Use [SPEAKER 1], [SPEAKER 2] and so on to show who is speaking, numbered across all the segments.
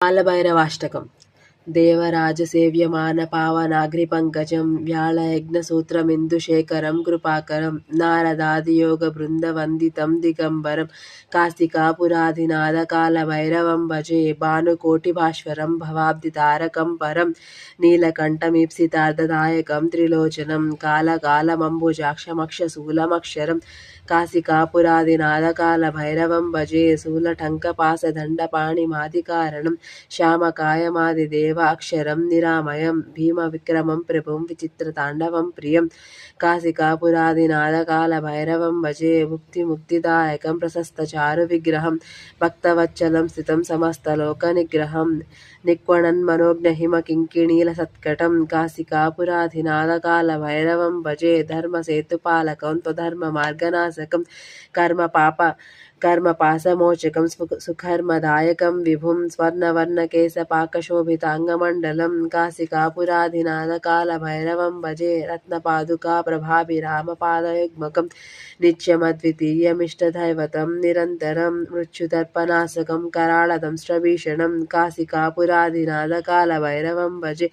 [SPEAKER 1] कालभैरवाष्टकम् देवराजसेव्यमानपावनाग्निपङ्कजं व्याळयज्ञसूत्रमिन्दुशेखरं कृपाकरं नारदादियोगबृन्दवन्दितं दिगम्बरं कास्तिकापुराधिनाथकालभैरवं भजे भानुकोटिभास्वरं भवाब्धितारकं परं नीलकण्ठमीप्सितार्धदायकं त्रिलोचनं कालकालमम्बुजाक्षमक्षशूलमक्षरं काशिकापुरादिनाथकालभैरवं भजे शूलटङ्कपाशदण्डपाणिमादिकारणं श्यामकायमादिदेवाक्षरं निरामयं भीमविक्रमं प्रभुं विचित्रताण्डवं प्रियं काशिकापुरादिनाथकालभैरवं भजे मुक्तिदायकं प्रशस्तचारुविग्रहं भक्तवत्सलं स्थितं समस्तलोकनिग्रहं निक्वणन्मनोज्ञहिमकिङ्किणीलसत्कटं काशिकापुराधिनाथकालभैरवं भजे धर्मसेतुपालकं त्वधर्ममार्गनाशकं कर्मपाशमोचकं सुकर्मदायकं विभुं स्वर्णवर्णकेशपाकशोभिताङ्गमण्डलं काशिकापुराधिनाथकालभैरवं भजे रत्नपादुकाप्रभाभिरामपादयुग्मकं नित्यमद्वितीयमिष्टदैवतं निरन्तरं मृत्युदर्पनाशकं कराळदंष्ट्रभीषणं काशिकापुराधिनाथकालभैरवं भजे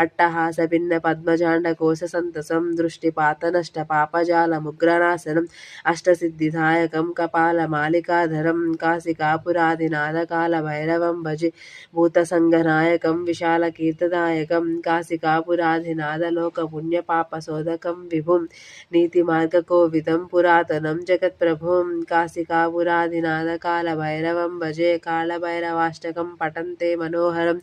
[SPEAKER 1] अट्टहासभिन्नपद्मजाण्डकोशसन्तसं दृष्टिपातनष्टपापजालमुग्रनाशनम् अष्टसिद्धिदायकं कपालमालिकाधरं काशिकापुराधिनाथकालभैरवं भजे भूतसङ्गनायकं विशालकीर्तिदायकं काशिकापुराधिनाथलोकपुण्यपापशोधकं विभुं नीतिमार्गकोविदं पुरातनं जगत्प्रभुं काशिकापुराधिनाथकालभैरवं भजे कालभैरवाष्टकं पठन्ते मनोहरं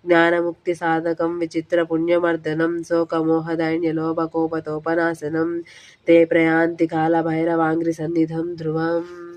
[SPEAKER 1] ज्ञानमुक्तिसाधकं विचित्रपुण्यमर्दनं शोकमोहदैन्यलोभकोपतोपनाशनं ते प्रयान्ति कालभैरवाङ्घ्रिसन्निधं ध्रुवम्।